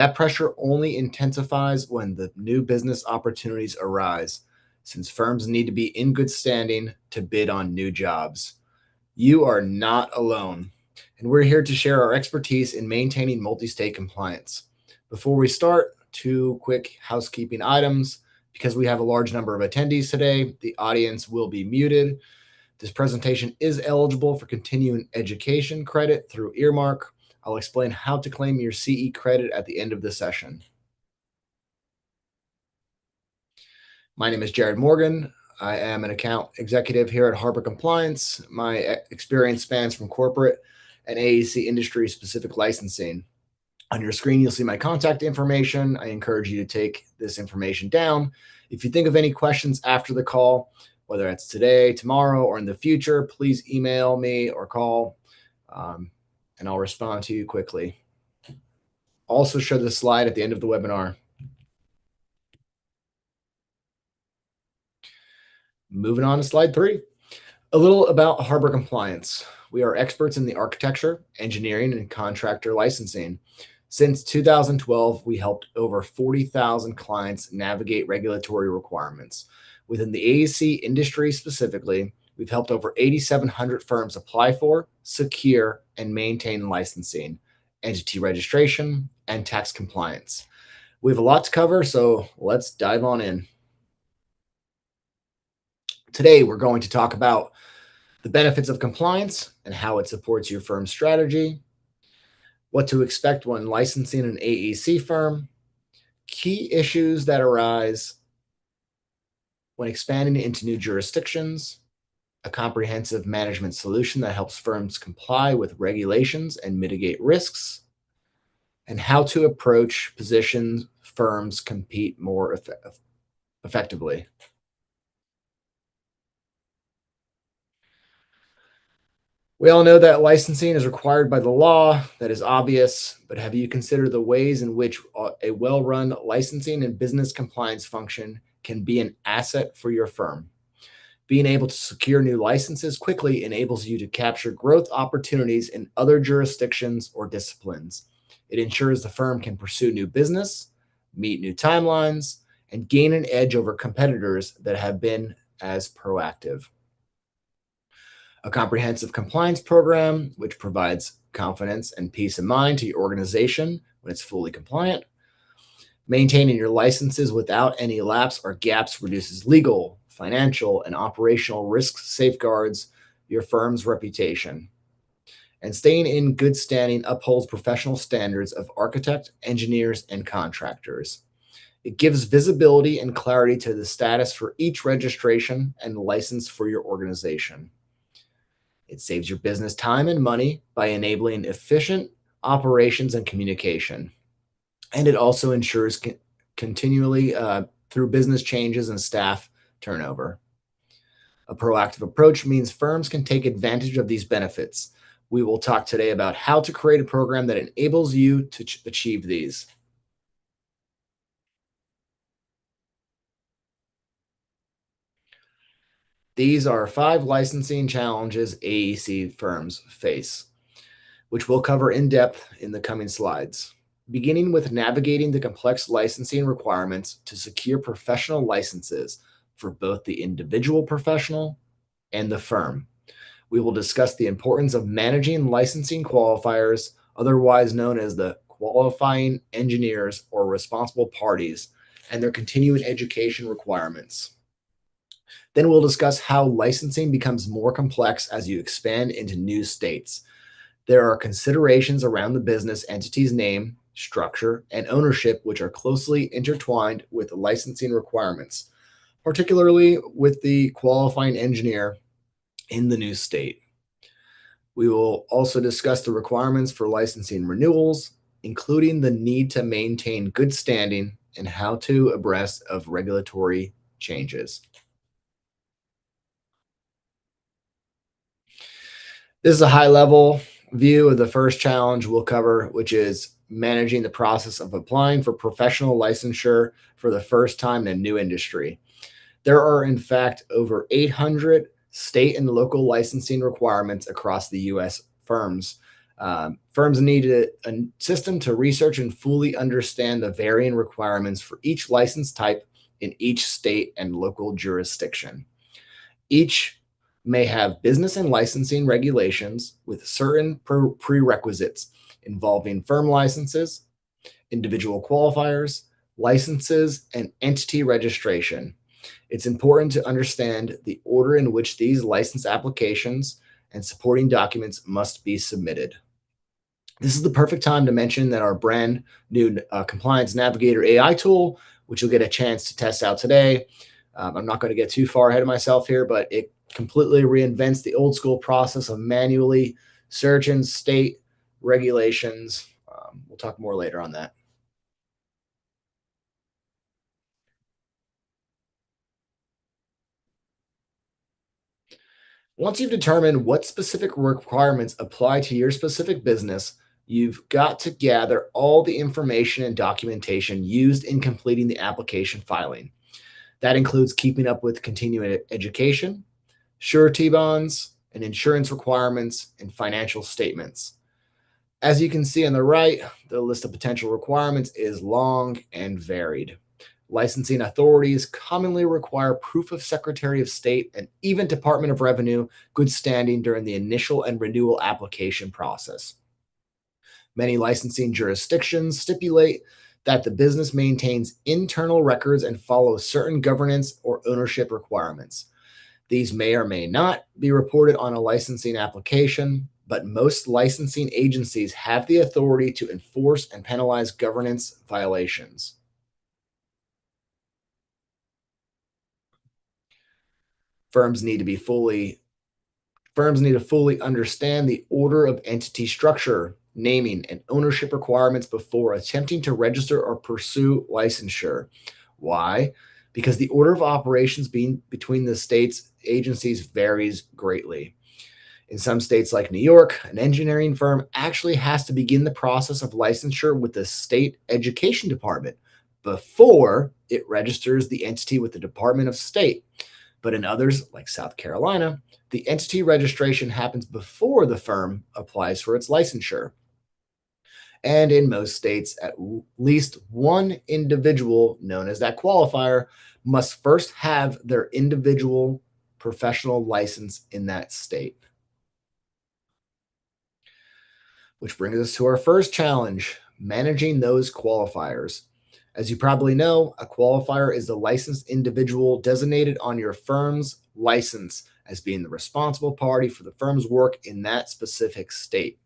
That pressure only intensifies when the new business opportunities arise, since firms need to be in good standing to bid on new jobs. You are not alone, and we're here to share our expertise in maintaining multi state compliance. Before we start, two quick housekeeping items. Because we have a large number of attendees today, the audience will be muted. This presentation is eligible for continuing education credit through Earmark. I'll explain how to claim your CE credit at the end of the session. My name is Jared Morgan. I am an account executive here at Harbor Compliance. My experience spans from corporate and AEC industry specific licensing. On your screen, you'll see my contact information. I encourage you to take this information down. If you think of any questions after the call, whether it's today, tomorrow, or in the future, please email me or call, and I'll respond to you quickly. Also show the slide at the end of the webinar. Moving on to slide 3. A little about Harbor Compliance. We are experts in the architecture, engineering, and contractor licensing. Since 2012, we helped over 40,000 clients navigate regulatory requirements. Within the AEC industry specifically, we've helped over 8,700 firms apply for, secure, and maintain licensing, entity registration, and tax compliance. We have a lot to cover, so let's dive on in. Today, we're going to talk about the benefits of compliance and how it supports your firm's strategy, what to expect when licensing an AEC firm, key issues that arise when expanding into new jurisdictions, a comprehensive management solution that helps firms comply with regulations and mitigate risks, and how to approach positions firms compete more effectively. We all know that licensing is required by the law. That is obvious, but have you considered the ways in which a well-run licensing and business compliance function can be an asset for your firm? Being able to secure new licenses quickly enables you to capture growth opportunities in other jurisdictions or disciplines. It ensures the firm can pursue new business, meet new timelines, and gain an edge over competitors that have been as proactive. A comprehensive compliance program, which provides confidence and peace of mind to your organization when it's fully compliant. Maintaining your licenses without any lapse or gaps reduces legal, financial, and operational risks, safeguards your firm's reputation. And staying in good standing upholds professional standards of architect, engineers, and contractors. It gives visibility and clarity to the status for each registration and license for your organization. It saves your business time and money by enabling efficient operations and communication. And it also ensures continually through business changes and staff turnover. A proactive approach means firms can take advantage of these benefits. We will talk today about how to create a program that enables you to achieve these. These are 5 licensing challenges AEC firms face, which we'll cover in depth in the coming slides. Beginning with navigating the complex licensing requirements to secure professional licenses for both the individual professional and the firm. We will discuss the importance of managing licensing qualifiers, otherwise known as the qualifying engineers or responsible parties, and their continuing education requirements. Then we'll discuss how licensing becomes more complex as you expand into new states. There are considerations around the business entity's name, structure, and ownership which are closely intertwined with the licensing requirements, particularly with the qualifying engineer in the new state. We will also discuss the requirements for licensing renewals, including the need to maintain good standing and how to abreast of regulatory changes. This is a high-level view of the first challenge we'll cover, which is managing the process of applying for professional licensure for the first time in a new industry. There are, in fact, over 800 state and local licensing requirements across the U.S. firms. Firms need a system to research and fully understand the varying requirements for each license type in each state and local jurisdiction. Each may have business and licensing regulations with certain prerequisites involving firm licenses, individual qualifiers, licenses, and entity registration. It's important to understand the order in which these license applications and supporting documents must be submitted. This is the perfect time to mention that our brand new Compliance Navigator AI tool, which you'll get a chance to test out today. I'm not going to get too far ahead of myself here, but it completely reinvents the old school process of manually searching state regulations. We'll talk more later on that. Once you've determined what specific requirements apply to your specific business, you've got to gather all the information and documentation used in completing the application filing. That includes keeping up with continuing education, surety bonds, and insurance requirements and financial statements. As you can see on the right, the list of potential requirements is long and varied. Licensing authorities commonly require proof of Secretary of State and even Department of Revenue good standing during the initial and renewal application process. Many licensing jurisdictions stipulate that the business maintains internal records and follows certain governance or ownership requirements. These may or may not be reported on a licensing application, but most licensing agencies have the authority to enforce and penalize governance violations. Firms need to be fully Firms need to fully understand the order of entity structure, naming, and ownership requirements before attempting to register or pursue licensure. Why? Because the order of operations being between the states agencies varies greatly. In some states like New York, an engineering firm actually has to begin the process of licensure with the state education department before it registers the entity with the Department of State. But in others, like South Carolina, the entity registration happens before the firm applies for its licensure. And in most states, at least one individual, known as that qualifier, must first have their individual professional license in that state. Which brings us to our first challenge, managing those qualifiers. As you probably know, a qualifier is the licensed individual designated on your firm's license as being the responsible party for the firm's work in that specific state.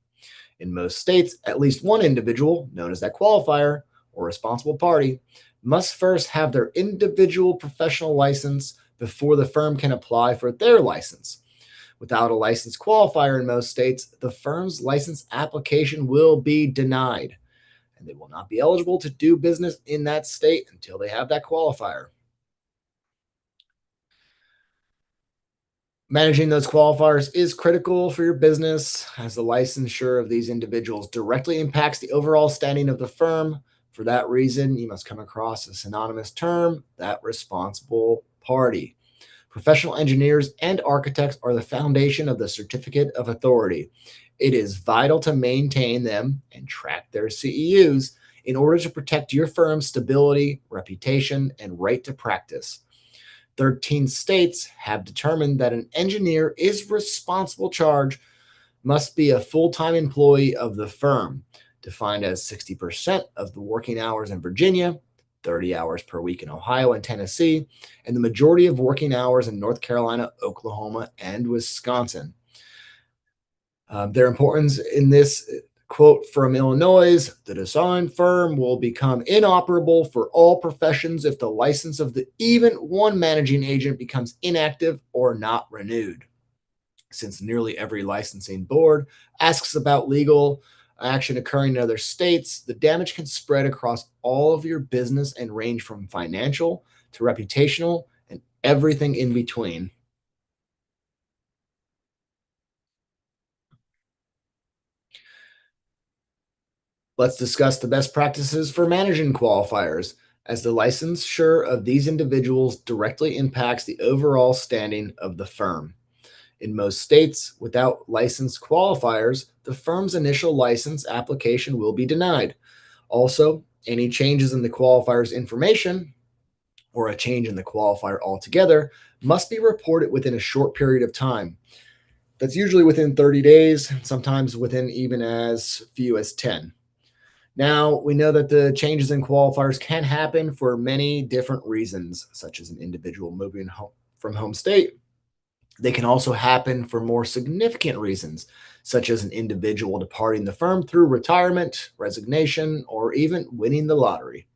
In most states, at least one individual, known as that qualifier or responsible party, must first have their individual professional license before the firm can apply for their license. Without a license qualifier in most states, the firm's license application will be denied, and they will not be eligible to do business in that state until they have that qualifier. Managing those qualifiers is critical for your business as the licensure of these individuals directly impacts the overall standing of the firm. For that reason, you must come across a synonymous term, that responsible party. Professional engineers and architects are the foundation of the certificate of authority. It is vital to maintain them and track their CEUs in order to protect your firm's stability, reputation, and right to practice. 13 states have determined that an engineer is responsible charge must be a full-time employee of the firm, defined as 60% of the working hours in Virginia, 30 hours per week in Ohio and Tennessee, and the majority of working hours in North Carolina, Oklahoma, and Wisconsin. Their importance in this quote from Illinois: the design firm will become inoperable for all professions if the license of the even one managing agent becomes inactive or not renewed. Since nearly every licensing board asks about legal action occurring in other states, the damage can spread across all of your business and range from financial to reputational and everything in between. Let's discuss the best practices for managing qualifiers, as the licensure of these individuals directly impacts the overall standing of the firm. In most states, without licensed qualifiers, the firm's initial license application will be denied. Also, any changes in the qualifier's information or a change in the qualifier altogether must be reported within a short period of time. That's usually within 30 days, sometimes within even as few as 10. Now, we know that the changes in qualifiers can happen for many different reasons, such as an individual moving from home state. They can also happen for more significant reasons, such as an individual departing the firm through retirement, resignation, or even winning the lottery.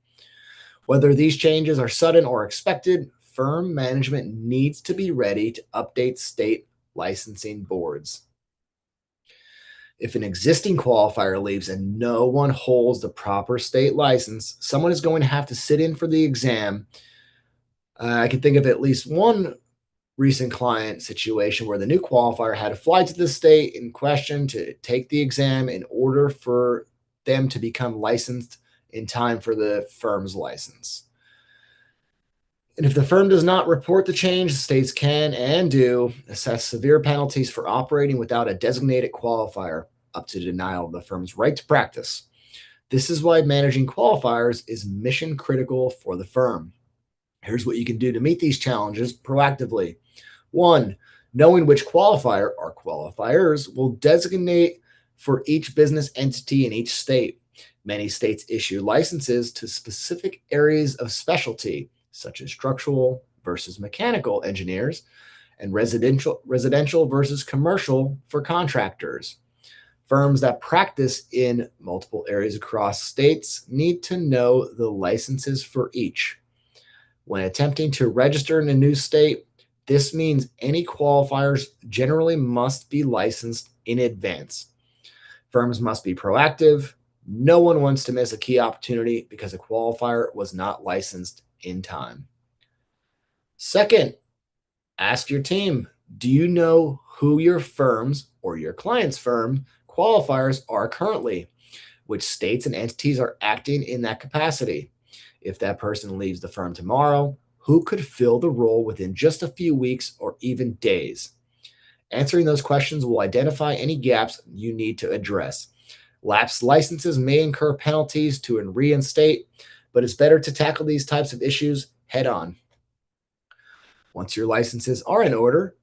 Whether these changes are sudden or expected, firm management needs to be ready to update state licensing boards. If an existing qualifier leaves and no one holds the proper state license, someone is going to have to sit in for the exam. I can think of at least one recent client situation where the new qualifier had to fly to the state in question to take the exam in order for them to become licensed in time for the firm's license. And if the firm does not report the change, the states can and do assess severe penalties for operating without a designated qualifier, up to denial of the firm's right to practice. This is why managing qualifiers is mission critical for the firm. Here's what you can do to meet these challenges proactively. One, knowing which qualifier or qualifiers will designate for each business entity in each state. Many states issue licenses to specific areas of specialty, such as structural versus mechanical engineers and residential versus commercial for contractors. Firms that practice in multiple areas across states need to know the licenses for each. When attempting to register in a new state, this means any qualifiers generally must be licensed in advance. Firms must be proactive. No one wants to miss a key opportunity because a qualifier was not licensed in time. Second, ask your team, do you know who your firm's or your client's firm qualifiers are currently? Which states and entities are acting in that capacity? If that person leaves the firm tomorrow, who could fill the role within just a few weeks or even days? Answering those questions will identify any gaps you need to address. Lapsed licenses may incur penalties to reinstate, but it's better to tackle these types of issues head on. Once your licenses are in order,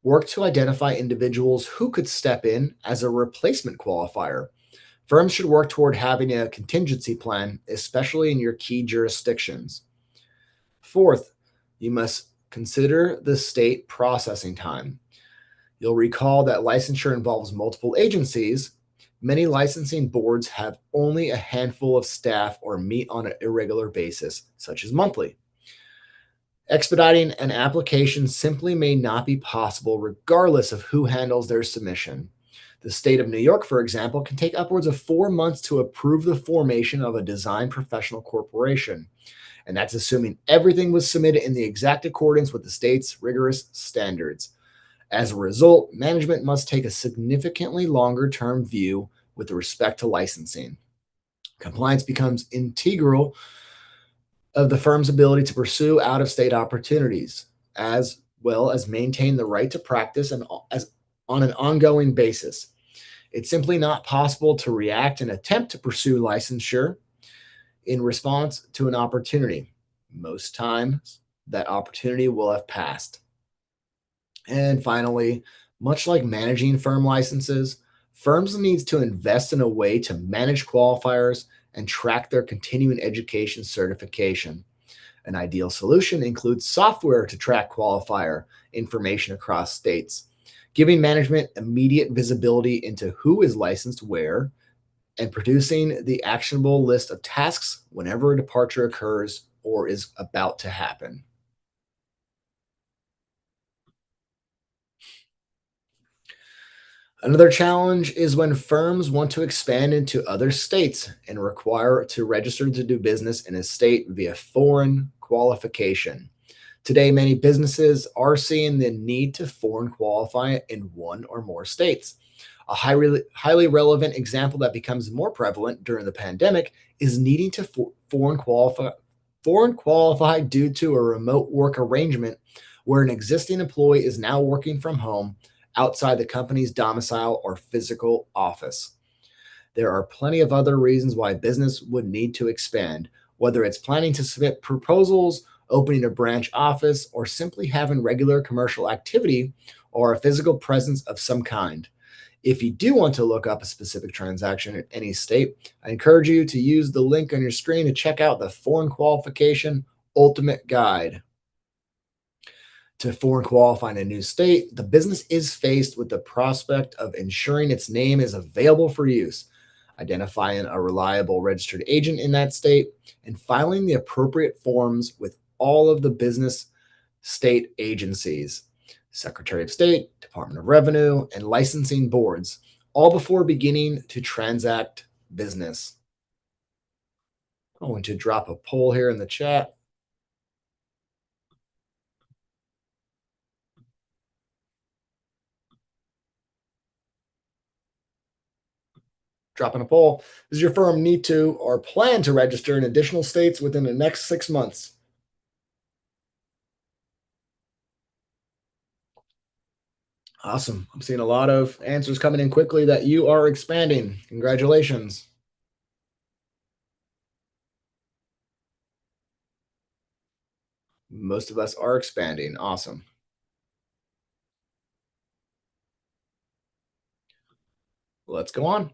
work to identify individuals who could step in as a replacement qualifier. Firms should work toward having a contingency plan, especially in your key jurisdictions. Fourth, you must consider the state processing time. You'll recall that licensure involves multiple agencies. Many licensing boards have only a handful of staff or meet on an irregular basis, such as monthly. Expediting an application simply may not be possible regardless of who handles their submission. The state of New York, for example, can take upwards of 4 months to approve the formation of a design professional corporation. And that's assuming everything was submitted in the exact accordance with the state's rigorous standards. As a result, management must take a significantly longer term view with respect to licensing. Compliance becomes integral of the firm's ability to pursue out of state opportunities, as well as maintain the right to practice and as on an ongoing basis. It's simply not possible to react and attempt to pursue licensure in response to an opportunity. Most times, that opportunity will have passed. And finally, much like managing firm licenses, firms needs to invest in a way to manage qualifiers and track their continuing education certification. An ideal solution includes software to track qualifier information across states, giving management immediate visibility into who is licensed where and producing the actionable list of tasks whenever a departure occurs or is about to happen. Another challenge is when firms want to expand into other states and require to register to do business in a state via foreign qualification. Today, many businesses are seeing the need to foreign qualify in one or more states. A highly relevant example that becomes more prevalent during the pandemic is needing to foreign qualify due to a remote work arrangement where an existing employee is now working from home outside the company's domicile or physical office. There are plenty of other reasons why business would need to expand, whether it's planning to submit proposals, opening a branch office, or simply having regular commercial activity or a physical presence of some kind. If you do want to look up a specific transaction in any state, I encourage you to use the link on your screen to check out the Foreign Qualification Ultimate Guide. To foreign qualify in a new state, the business is faced with the prospect of ensuring its name is available for use, identifying a reliable registered agent in that state, and filing the appropriate forms with all of the business state agencies, Secretary of State, Department of Revenue, and licensing boards, all before beginning to transact business. I'm going to drop a poll here in the chat. Dropping a poll. Does your firm need to or plan to register in additional states within the next 6 months? Awesome. I'm seeing a lot of answers coming in quickly that you are expanding. Congratulations. Most of us are expanding. Awesome. Let's go on.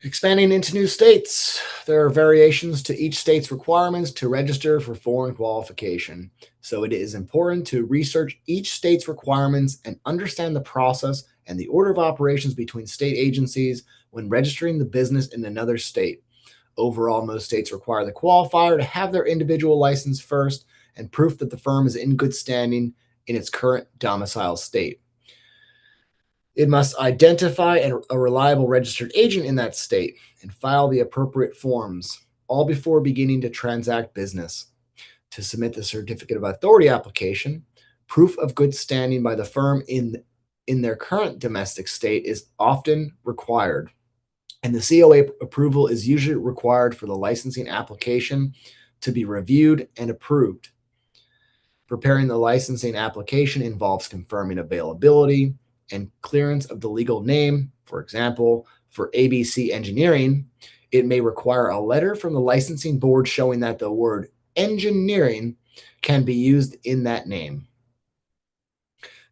Expanding into new states. There are variations to each state's requirements to register for foreign qualification. So it is important to research each state's requirements and understand the process and the order of operations between state agencies when registering the business in another state. Overall, most states require the qualifier to have their individual license first and proof that the firm is in good standing in its current domicile state. It must identify a reliable registered agent in that state and file the appropriate forms, all before beginning to transact business. To submit the certificate of authority application, proof of good standing by the firm in their current domestic state is often required, and the COA approval is usually required for the licensing application to be reviewed and approved. Preparing the licensing application involves confirming availability and clearance of the legal name. For example, for ABC Engineering, it may require a letter from the licensing board showing that the word engineering can be used in that name.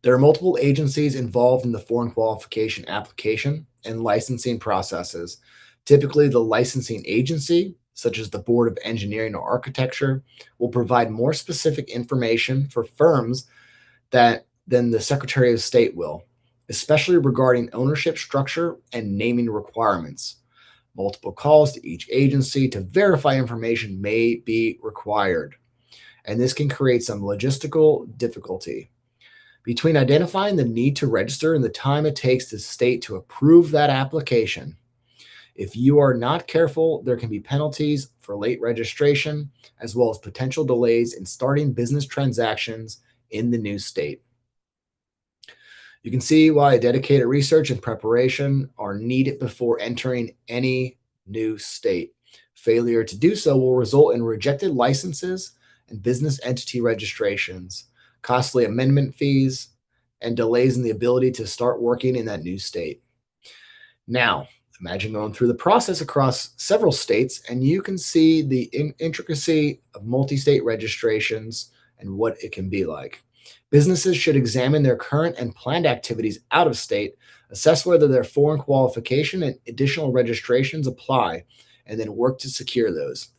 There are multiple agencies involved in the foreign qualification application and licensing processes. Typically, the licensing agency, such as the Board of Engineering or Architecture, will provide more specific information for firms than the Secretary of State will, especially regarding ownership structure and naming requirements. Multiple calls to each agency to verify information may be required, and this can create some logistical difficulty. Between identifying the need to register and the time it takes the state to approve that application, if you are not careful, there can be penalties for late registration, as well as potential delays in starting business transactions in the new state. You can see why dedicated research and preparation are needed before entering any new state. Failure to do so will result in rejected licenses and business entity registrations, costly amendment fees, and delays in the ability to start working in that new state. Now, imagine going through the process across several states, and you can see the intricacy of multi state registrations and what it can be like. Businesses should examine their current and planned activities out of state, assess whether their foreign qualification and additional registrations apply, and then work to secure those.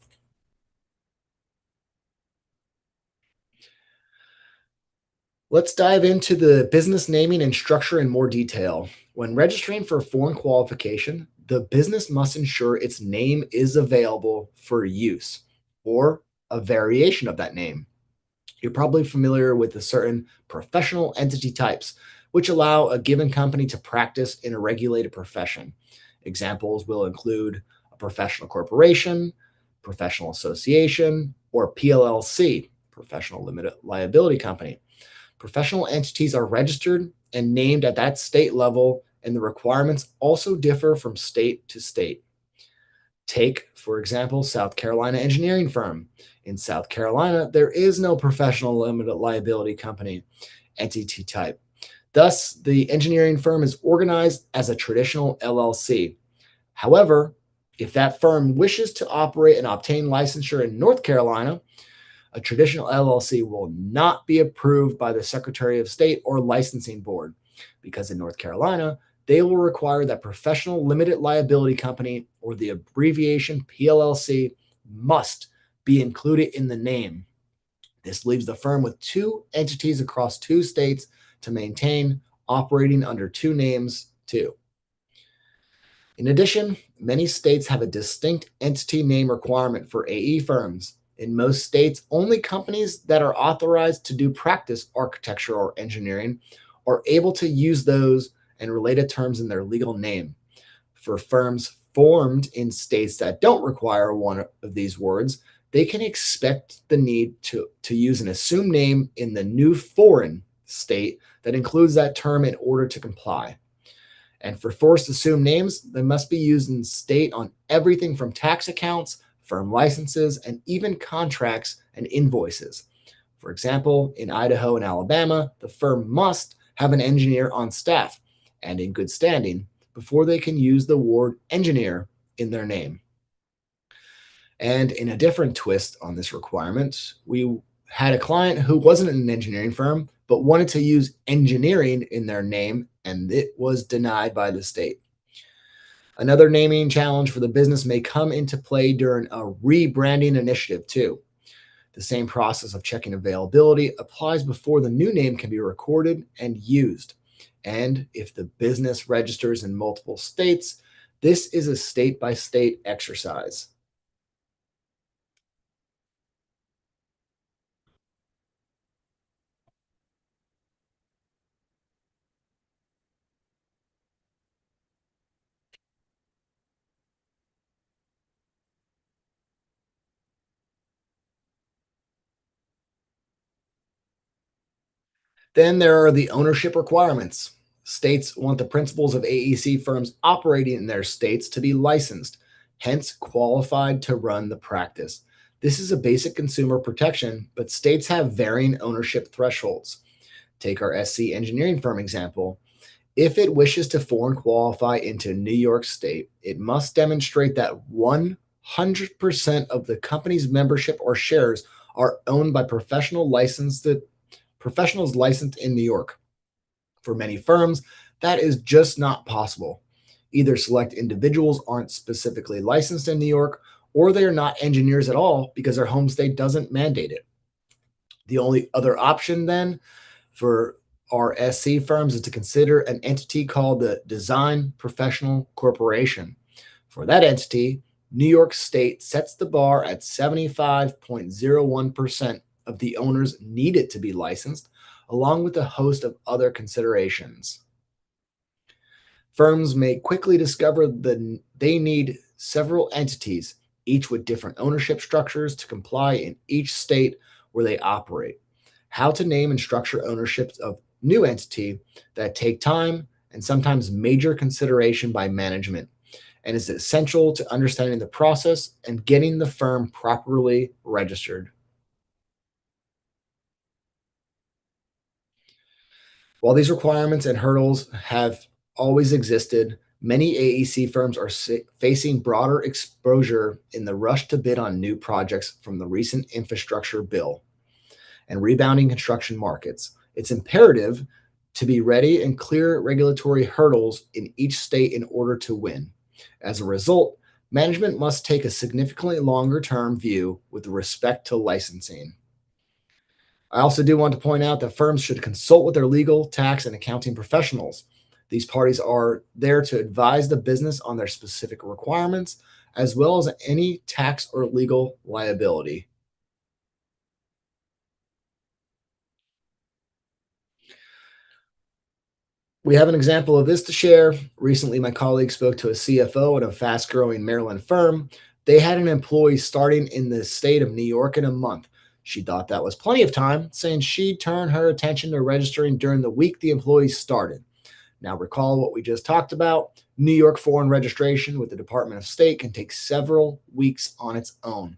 Let's dive into the business naming and structure in more detail. When registering for a foreign qualification, the business must ensure its name is available for use or a variation of that name. You're probably familiar with the certain professional entity types, which allow a given company to practice in a regulated profession. Examples will include a professional corporation, professional association, or PLLC, professional limited liability company. Professional entities are registered and named at that state level, and the requirements also differ from state to state. Take, for example, South Carolina Engineering Firm. In South Carolina, there is no professional limited liability company entity type. Thus, the engineering firm is organized as a traditional LLC. However, if that firm wishes to operate and obtain licensure in North Carolina, a traditional LLC will not be approved by the Secretary of State or licensing board because in North Carolina, they will require that professional limited liability company or the abbreviation PLLC must be included in the name. This leaves the firm with two entities across two states to maintain operating under two names, too. In addition, many states have a distinct entity name requirement for AE firms. In most states, only companies that are authorized to do practice architecture or engineering are able to use those and related terms in their legal name. For firms formed in states that don't require one of these words, they can expect the need to use an assumed name in the new foreign state that includes that term in order to comply. And for forced assumed names, they must be used in state on everything from tax accounts, firm licenses, and even contracts and invoices. For example, in Idaho and Alabama, the firm must have an engineer on staff and in good standing before they can use the word engineer in their name. And in a different twist on this requirement, we had a client who wasn't an engineering firm, but wanted to use engineering in their name, and it was denied by the state. Another naming challenge for the business may come into play during a rebranding initiative, too. The same process of checking availability applies before the new name can be recorded and used. And if the business registers in multiple states, this is a state by state exercise. Then there are the ownership requirements. States want the principals of AEC firms operating in their states to be licensed, hence qualified to run the practice. This is a basic consumer protection, but states have varying ownership thresholds. Take our SC engineering firm example. If it wishes to foreign qualify into New York State, it must demonstrate that 100% of the company's membership or shares are owned by professionals licensed in New York. For many firms, that is just not possible. Either select individuals aren't specifically licensed in New York, or they are not engineers at all because their home state doesn't mandate it. The only other option then for our SC firms is to consider an entity called the Design Professional Corporation. For that entity, New York State sets the bar at 75.01% of the owners needed to be licensed, along with a host of other considerations. Firms may quickly discover that they need several entities, each with different ownership structures to comply in each state where they operate. How to name and structure ownerships of new entity that take time and sometimes major consideration by management, and is essential to understanding the process and getting the firm properly registered. While these requirements and hurdles have always existed, many AEC firms are facing broader exposure in the rush to bid on new projects from the recent infrastructure bill and rebounding construction markets. It's imperative to be ready and clear regulatory hurdles in each state in order to win. As a result, management must take a significantly longer term view with respect to licensing. I also do want to point out that firms should consult with their legal, tax, and accounting professionals. These parties are there to advise the business on their specific requirements, as well as any tax or legal liability. We have an example of this to share. Recently, my colleague spoke to a CFO at a fast growing Maryland firm. They had an employee starting in the state of New York in a month. She thought that was plenty of time, saying she'd turn her attention to registering during the week the employee started. Now, recall what we just talked about. New York foreign registration with the Department of State can take several weeks on its own.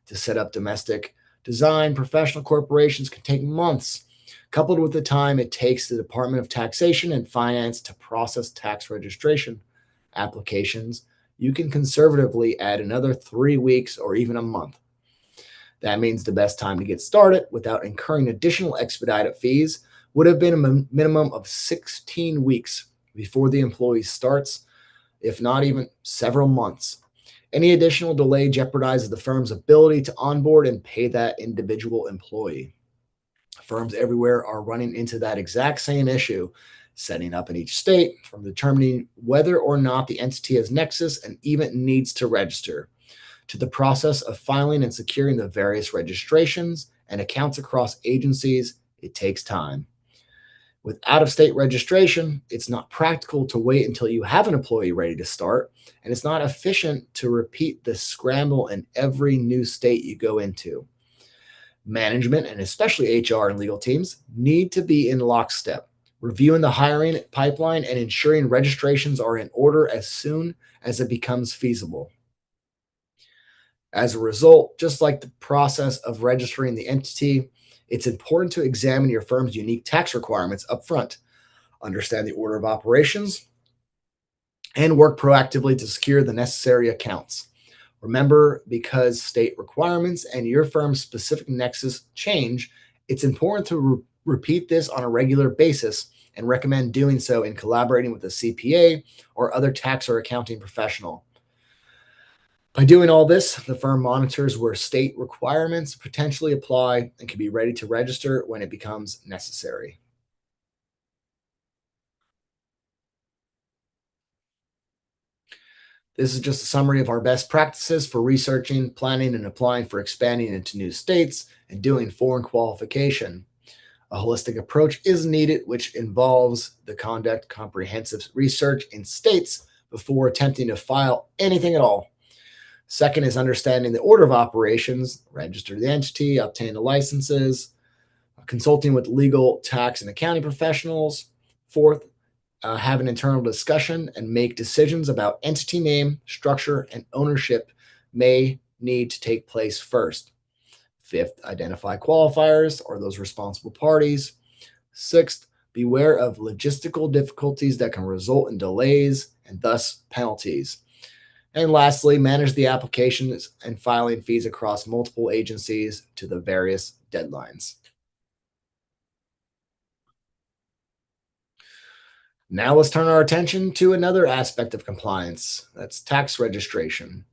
To set up domestic design, professional corporations can take months, coupled with the time it takes the Department of Taxation and Finance to process tax registration applications. You can conservatively add another 3 weeks or even a month. That means the best time to get started without incurring additional expedited fees would have been a minimum of 16 weeks before the employee starts, if not even several months. Any additional delay jeopardizes the firm's ability to onboard and pay that individual employee. Firms everywhere are running into that exact same issue, setting up in each state, from determining whether or not the entity has nexus and even needs to register, to the process of filing and securing the various registrations and accounts across agencies. It takes time. With out of state registration, it's not practical to wait until you have an employee ready to start, and it's not efficient to repeat the scramble in every new state you go into. Management, and especially HR and legal teams, need to be in lockstep, reviewing the hiring pipeline and ensuring registrations are in order as soon as it becomes feasible. As a result, just like the process of registering the entity, it's important to examine your firm's unique tax requirements upfront, understand the order of operations, and work proactively to secure the necessary accounts. Remember, because state requirements and your firm's specific nexus change, it's important to repeat this on a regular basis and recommend doing so in collaborating with a CPA or other tax or accounting professional. By doing all this, the firm monitors where state requirements potentially apply and can be ready to register when it becomes necessary. This is just a summary of our best practices for researching, planning, and applying for expanding into new states and doing foreign qualification. A holistic approach is needed, which involves the conduct comprehensive research in states before attempting to file anything at all. Second is understanding the order of operations, register the entity, obtain the licenses, consulting with legal, tax, and accounting professionals. Fourth, have an internal discussion and make decisions about entity name, structure, and ownership may need to take place first. Fifth, identify qualifiers or those responsible parties. Sixth, beware of logistical difficulties that can result in delays and thus penalties. And lastly, manage the applications and filing fees across multiple agencies to the various deadlines. Now let's turn our attention to another aspect of compliance. That's tax registration.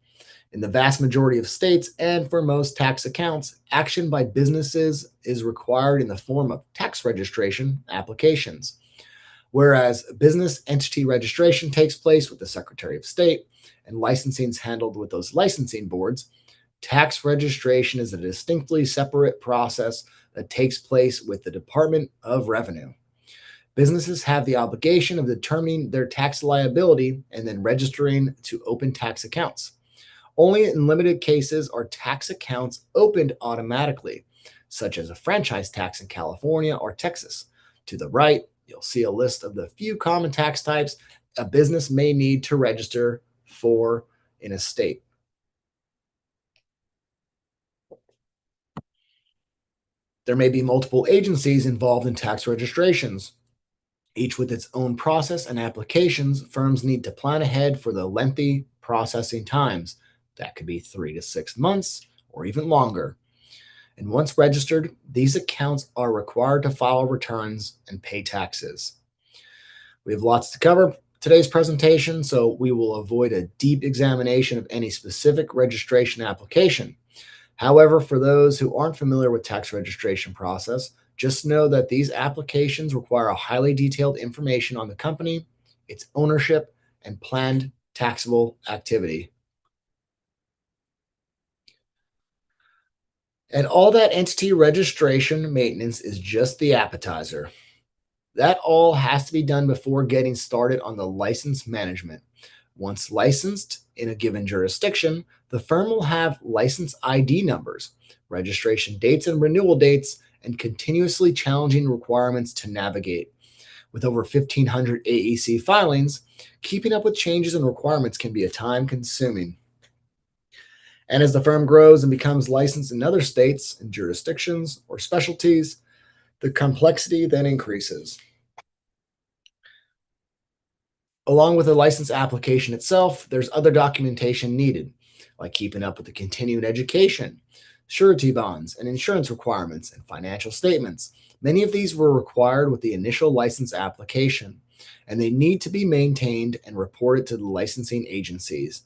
In the vast majority of states and for most tax accounts, action by businesses is required in the form of tax registration applications. Whereas business entity registration takes place with the Secretary of State and licensing is handled with those licensing boards, tax registration is a distinctly separate process that takes place with the Department of Revenue. Businesses have the obligation of determining their tax liability and then registering to open tax accounts. Only in limited cases are tax accounts opened automatically, such as a franchise tax in California or Texas. To the right, you'll see a list of the few common tax types a business may need to register for in a state. There may be multiple agencies involved in tax registrations. Each with its own process and applications, firms need to plan ahead for the lengthy processing times. That could be 3 to 6 months or even longer. And once registered, these accounts are required to file returns and pay taxes. We have lots to cover today's presentation, so we will avoid a deep examination of any specific registration application. However, for those who aren't familiar with tax registration process, just know that these applications require a highly detailed information on the company, its ownership, and planned taxable activity. And all that entity registration maintenance is just the appetizer. That all has to be done before getting started on the license management. Once licensed in a given jurisdiction, the firm will have license ID numbers, registration dates and renewal dates, and continuously challenging requirements to navigate. With over 1,500 AEC filings, keeping up with changes and requirements can be a time consuming. And as the firm grows and becomes licensed in other states and jurisdictions or specialties, the complexity then increases. Along with the license application itself, there's other documentation needed, like keeping up with the continuing education, surety bonds, and insurance requirements, and financial statements. Many of these were required with the initial license application, and they need to be maintained and reported to the licensing agencies.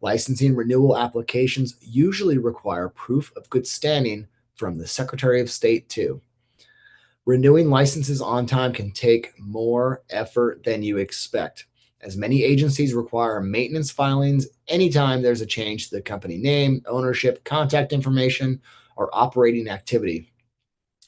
Licensing renewal applications usually require proof of good standing from the Secretary of State, too. Renewing licenses on time can take more effort than you expect, as many agencies require maintenance filings anytime there's a change to the company name, ownership, contact information, or operating activity.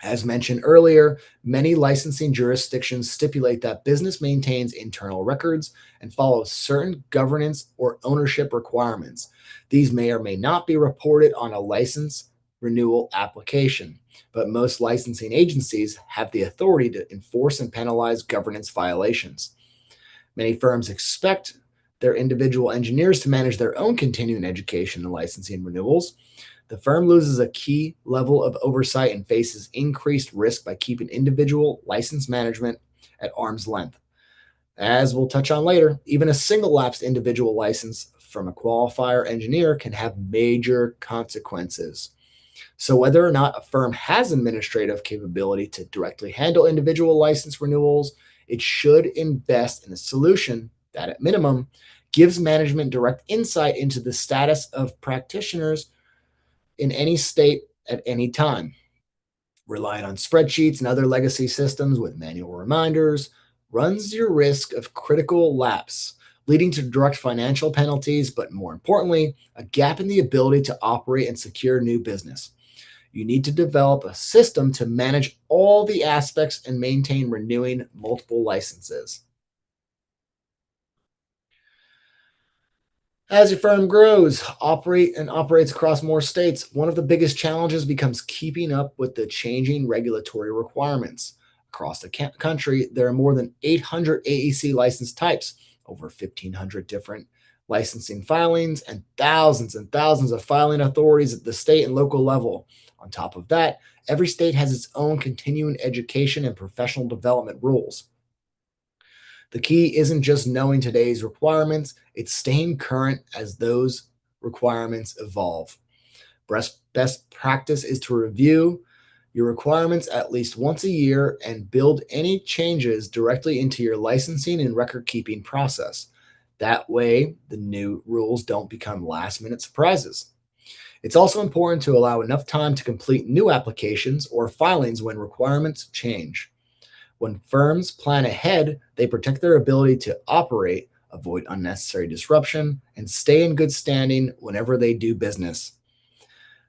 As mentioned earlier, many licensing jurisdictions stipulate that business maintains internal records and follows certain governance or ownership requirements. These may or may not be reported on a license renewal application, but most licensing agencies have the authority to enforce and penalize governance violations. Many firms expect their individual engineers to manage their own continuing education and licensing renewals. The firm loses a key level of oversight and faces increased risk by keeping individual license management at arm's length. As we'll touch on later, even a single lapsed individual license from a qualifier engineer can have major consequences. So, whether or not a firm has administrative capability to directly handle individual license renewals, it should invest in a solution that, at minimum, gives management direct insight into the status of practitioners in any state at any time. Relying on spreadsheets and other legacy systems with manual reminders runs your risk of critical lapse, leading to direct financial penalties, but more importantly, a gap in the ability to operate and secure new business. You need to develop a system to manage all the aspects and maintain renewing multiple licenses. As your firm grows, operates across more states, one of the biggest challenges becomes keeping up with the changing regulatory requirements. Across the country, there are more than 800 AEC license types, over 1,500 different licensing filings, and thousands of filing authorities at the state and local level. On top of that, every state has its own continuing education and professional development rules. The key isn't just knowing today's requirements, it's staying current as those requirements evolve. Best practice is to review your requirements at least once a year and build any changes directly into your licensing and record keeping process. That way, the new rules don't become last minute surprises. It's also important to allow enough time to complete new applications or filings when requirements change. When firms plan ahead, they protect their ability to operate, avoid unnecessary disruption, and stay in good standing whenever they do business.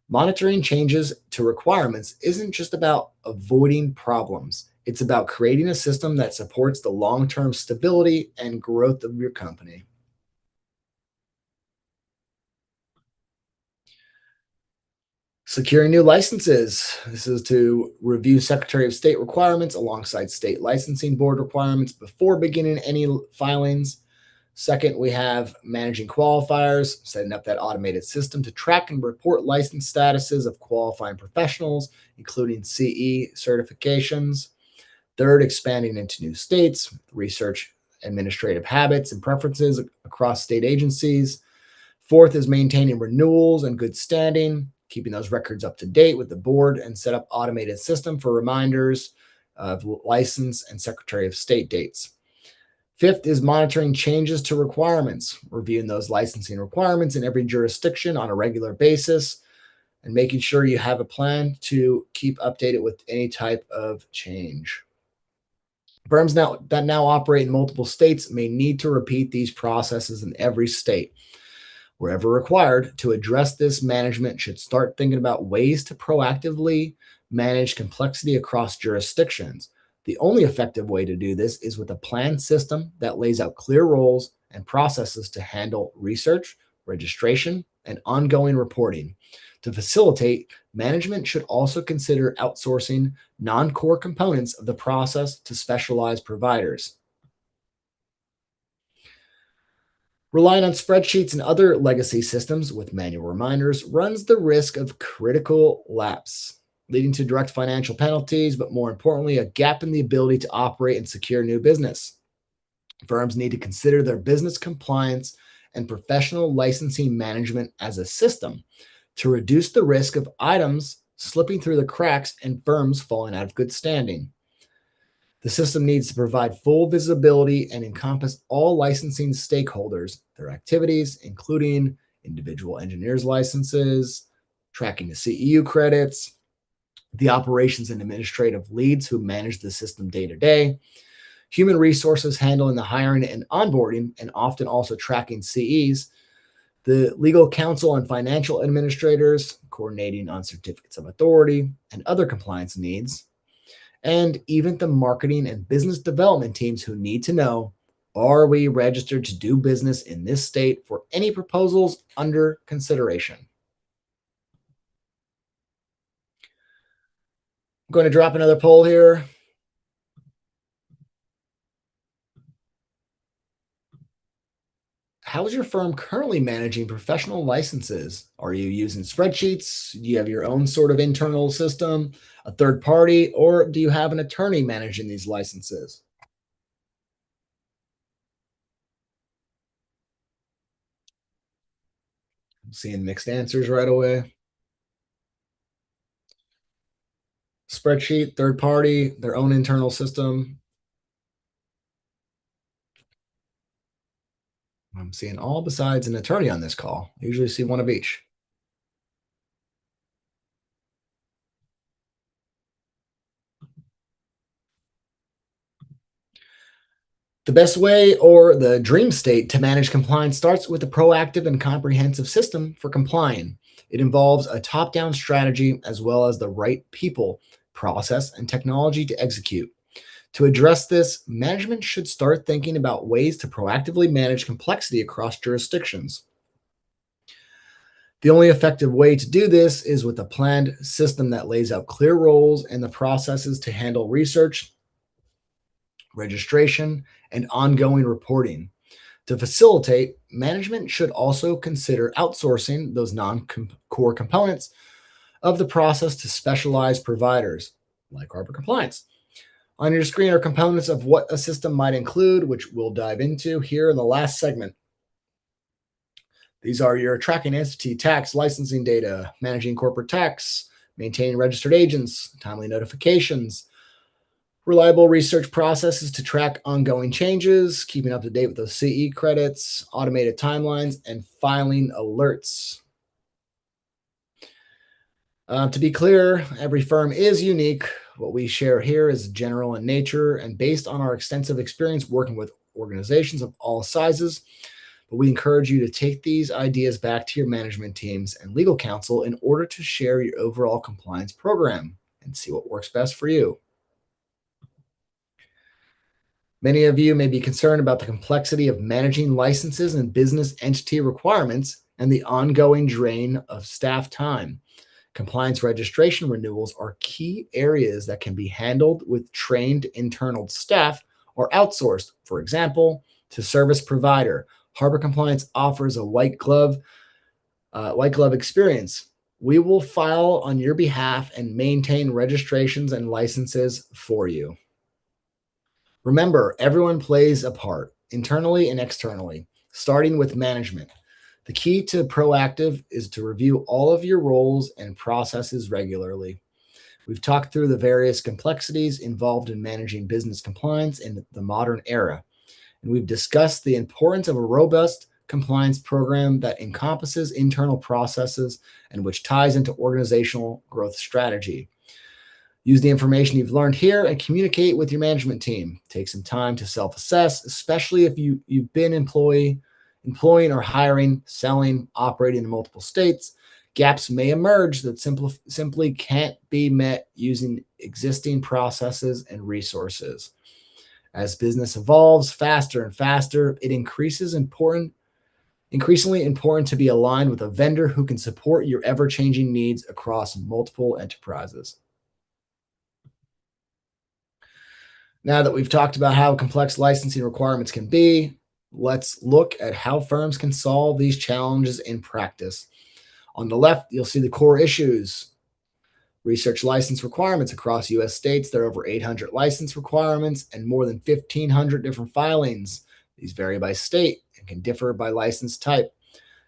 Monitoring changes to requirements isn't just about avoiding problems, it's about creating a system that supports the long term stability and growth of your company. Securing new licenses. This is to review Secretary of State requirements alongside state licensing board requirements before beginning any filings. Second, we have managing qualifiers, setting up that automated system to track and report license statuses of qualifying professionals, including CE certifications. Third, expanding into new states, research administrative habits and preferences across state agencies. Fourth is maintaining renewals and good standing, keeping those records up to date with the board and set up automated system for reminders of license and Secretary of State dates. Fifth is monitoring changes to requirements, reviewing those licensing requirements in every jurisdiction on a regular basis, and making sure you have a plan to keep updated with any type of change. Firms that now operate in multiple states may need to repeat these processes in every state. Wherever required, to address this, management should start thinking about ways to proactively manage complexity across jurisdictions. The only effective way to do this is with a planned system that lays out clear roles and processes to handle research, registration, and ongoing reporting. To facilitate, management should also consider outsourcing non core components of the process to specialized providers. Relying on spreadsheets and other legacy systems with manual reminders runs the risk of critical lapse, leading to direct financial penalties, but more importantly, a gap in the ability to operate and secure new business. Firms need to consider their business compliance and professional licensing management as a system to reduce the risk of items slipping through the cracks and firms falling out of good standing. The system needs to provide full visibility and encompass all licensing stakeholders, their activities, including individual engineers' licenses, tracking the CEU credits, the operations and administrative leads who manage the system day to day, human resources handling the hiring and onboarding, and often also tracking CEs, the legal counsel and financial administrators coordinating on certificates of authority and other compliance needs, and even the marketing and business development teams who need to know, are we registered to do business in this state for any proposals under consideration? I'm going to drop another poll here. How is your firm currently managing professional licenses? Are you using spreadsheets? Do you have your own sort of internal system, a third party, or do you have an attorney managing these licenses? I'm seeing mixed answers right away. Spreadsheet, third party, their own internal system. I'm seeing all besides an attorney on this call. I usually see one of each. The best way or the dream state to manage compliance starts with a proactive and comprehensive system for complying. It involves a top down strategy as well as the right people, process, and technology to execute. To address this, management should start thinking about ways to proactively manage complexity across jurisdictions. The only effective way to do this is with a planned system that lays out clear roles and the processes to handle research, registration, and ongoing reporting. To facilitate, management should also consider outsourcing those non core components of the process to specialized providers like Harbor Compliance. On your screen are components of what a system might include, which we'll dive into here in the last segment. These are your tracking entity tax licensing data, managing corporate tax, maintaining registered agents, timely notifications, reliable research processes to track ongoing changes, keeping up to date with those CE credits, automated timelines, and filing alerts. To be clear, every firm is unique. What we share here is general in nature and based on our extensive experience working with organizations of all sizes. But we encourage you to take these ideas back to your management teams and legal counsel in order to share your overall compliance program and see what works best for you. Many of you may be concerned about the complexity of managing licenses and business entity requirements and the ongoing drain of staff time. Compliance registration renewals are key areas that can be handled with trained internal staff or outsourced. For example, to service provider, Harbor Compliance offers a white glove experience. We will file on your behalf and maintain registrations and licenses for you. Remember, everyone plays a part, internally and externally, starting with management. The key to proactive is to review all of your roles and processes regularly. We've talked through the various complexities involved in managing business compliance in the modern era, and we've discussed the importance of a robust compliance program that encompasses internal processes and which ties into organizational growth strategy. Use the information you've learned here and communicate with your management team. Take some time to self-assess, especially if you've been employing or hiring, selling, operating in multiple states. Gaps may emerge that simply can't be met using existing processes and resources. As business evolves faster and faster, it increases important Increasingly important to be aligned with a vendor who can support your ever changing needs across multiple enterprises. Now that we've talked about how complex licensing requirements can be, let's look at how firms can solve these challenges in practice. On the left, you'll see the core issues. Research license requirements across US states. There are over 800 license requirements and more than 1,500 different filings. These vary by state and can differ by license type.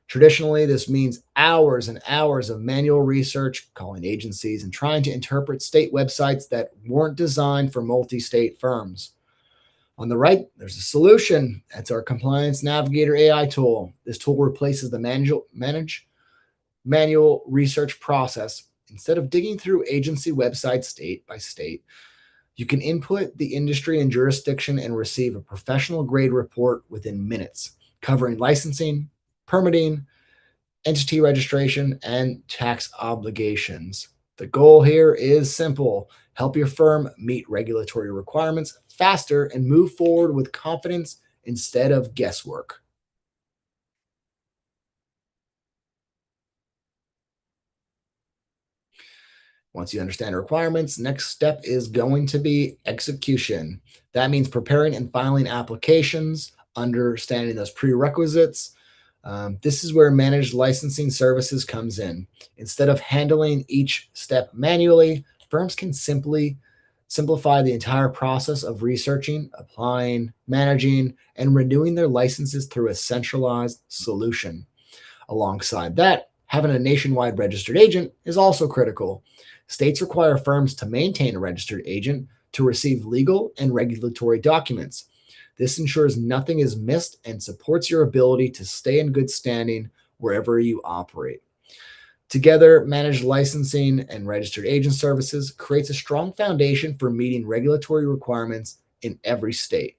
Traditionally, this means hours and hours of manual research, calling agencies, and trying to interpret state websites that weren't designed for multi state firms. On the right, there's a solution. That's our Compliance Navigator AI tool. This tool replaces the manual research process. Instead of digging through agency websites state by state, you can input the industry and jurisdiction and receive a professional grade report within minutes, covering licensing, permitting, entity registration, and tax obligations. The goal here is simple: help your firm meet regulatory requirements faster and move forward with confidence instead of guesswork. Once you understand the requirements, next step is going to be execution. That means preparing and filing applications, understanding those prerequisites. This is where managed licensing services comes in. Instead of handling each step manually, firms can simply simplify the entire process of researching, applying, managing, and renewing their licenses through a centralized solution. Alongside that, having a nationwide registered agent is also critical. States require firms to maintain a registered agent to receive legal and regulatory documents. This ensures nothing is missed and supports your ability to stay in good standing wherever you operate. Together, managed licensing and registered agent services creates a strong foundation for meeting regulatory requirements in every state.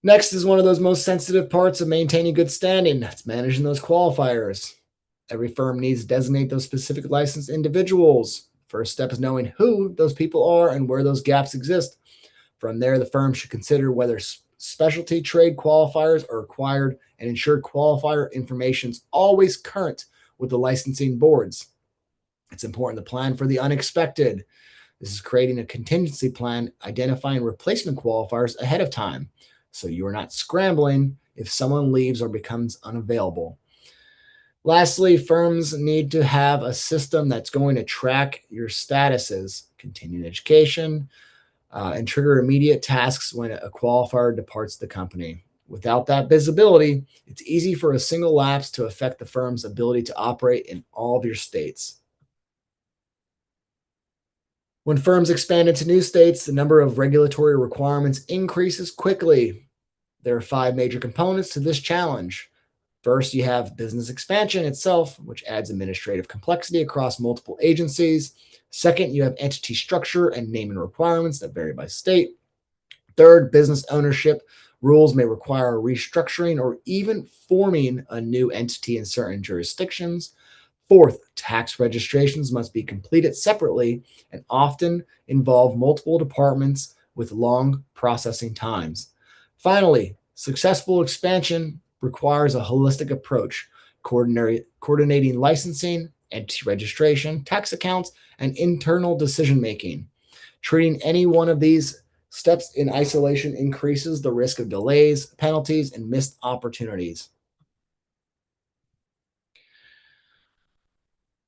Next is one of those most sensitive parts of maintaining good standing. That's managing those qualifiers. Every firm needs to designate those specific licensed individuals. First step is knowing who those people are and where those gaps exist. From there, the firm should consider whether specialty trade qualifiers are required and ensure qualifier information is always current with the licensing boards. It's important to plan for the unexpected. This is creating a contingency plan, identifying replacement qualifiers ahead of time, so you are not scrambling if someone leaves or becomes unavailable. Lastly, firms need to have a system that's going to track your statuses, continuing education, and trigger immediate tasks when a qualifier departs the company. Without that visibility, it's easy for a single lapse to affect the firm's ability to operate in all of your states. When firms expand into new states, the number of regulatory requirements increases quickly. There are five major components to this challenge. First, you have business expansion itself, which adds administrative complexity across multiple agencies. Second, you have entity structure and naming requirements that vary by state. Third, business ownership rules may require restructuring or even forming a new entity in certain jurisdictions. Fourth, tax registrations must be completed separately and often involve multiple departments with long processing times. Finally, successful expansion requires a holistic approach, coordinating licensing, entity registration, tax accounts, and internal decision making. Treating any one of these steps in isolation increases the risk of delays, penalties, and missed opportunities.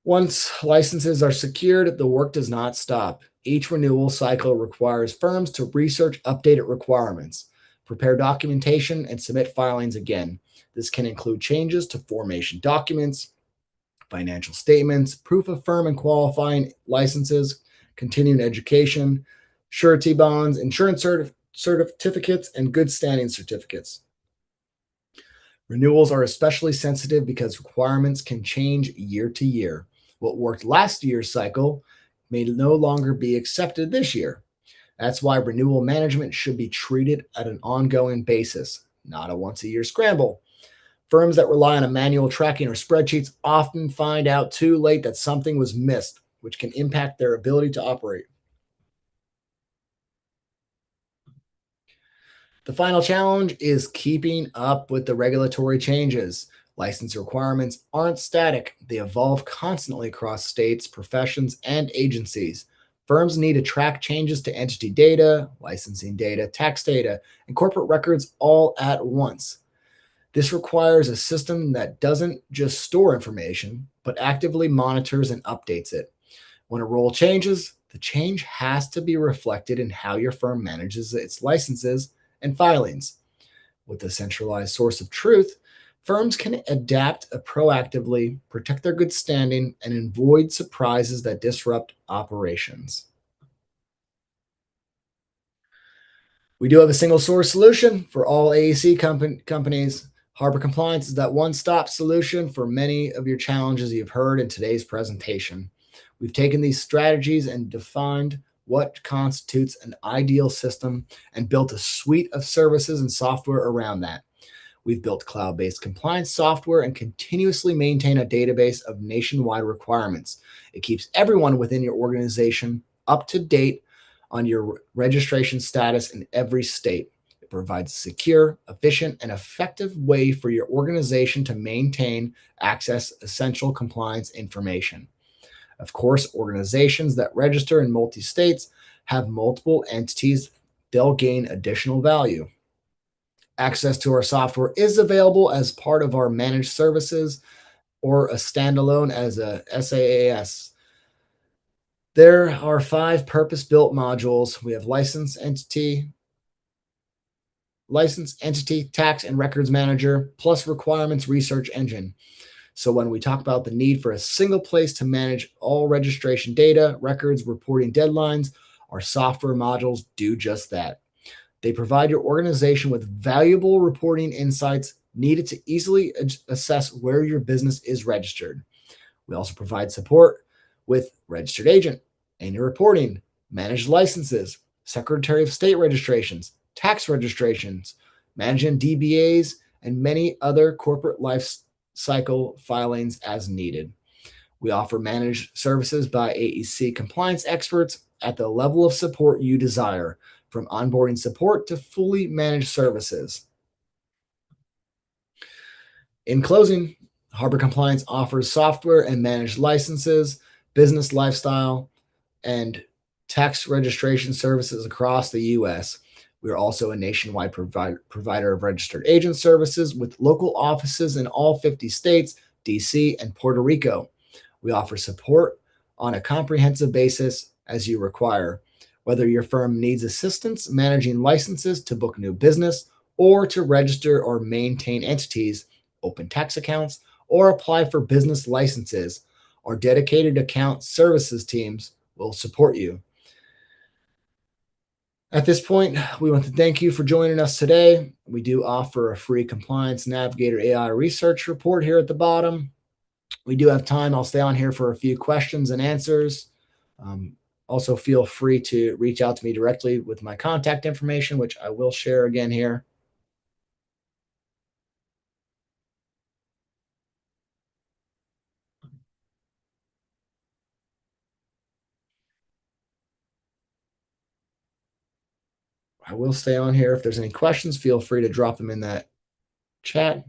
Once licenses are secured, the work does not stop. Each renewal cycle requires firms to research updated requirements, prepare documentation, and submit filings again. This can include changes to formation documents, financial statements, proof of firm and qualifying licenses, continuing education, surety bonds, insurance certificates, and good standing certificates. Renewals are especially sensitive because requirements can change year to year. What worked last year's cycle may no longer be accepted this year. That's why renewal management should be treated at an ongoing basis, not a once a year scramble. Firms that rely on a manual tracking or spreadsheets often find out too late that something was missed, which can impact their ability to operate. The final challenge is keeping up with the regulatory changes. License requirements aren't static, they evolve constantly across states, professions, and agencies. Firms need to track changes to entity data, licensing data, tax data, and corporate records all at once. This requires a system that doesn't just store information, but actively monitors and updates it. When a rule changes, the change has to be reflected in how your firm manages its licenses and filings. With a centralized source of truth, firms can adapt proactively, protect their good standing, and avoid surprises that disrupt operations. We do have a single source solution for all AEC companies. Harbor Compliance is that one stop solution for many of your challenges you've heard in today's presentation. We've taken these strategies and defined what constitutes an ideal system and built a suite of services and software around that. We've built cloud based compliance software and continuously maintain a database of nationwide requirements. It keeps everyone within your organization up to date on your registration status in every state. It provides a secure, efficient, and effective way for your organization to maintain access essential compliance information. Of course, organizations that register in multi states have multiple entities, they'll gain additional value. Access to our software is available as part of our managed services or a standalone as a SaaS. There are five purpose-built modules. We have license entity, tax and records manager, plus requirements research engine. So when we talk about the need for a single place to manage all registration data, records, reporting deadlines, our software modules do just that. They provide your organization with valuable reporting insights needed to easily assess where your business is registered. We also provide support with registered agent, annual reporting, managed licenses, Secretary of State registrations, tax registrations, managing DBAs, and many other corporate life cycle filings as needed. We offer managed services by AEC compliance experts at the level of support you desire, from onboarding support to fully managed services. In closing, Harbor Compliance offers software and managed licenses, business lifestyle, and tax registration services across the U.S. We are also a nationwide provider of registered agent services with local offices in all 50 states, DC, and Puerto Rico. We offer support on a comprehensive basis as you require. Whether your firm needs assistance managing licenses to book new business or to register or maintain entities, open tax accounts, or apply for business licenses, our dedicated account services teams will support you. At this point, we want to thank you for joining us today. We do offer a free Compliance Navigator AI research report here at the bottom. We do have time. I'll stay on here for a few questions and answers. Um, Also, feel free to reach out to me directly with my contact information, which I will share again here. I will stay on here. If there's any questions, feel free to drop them in that chat.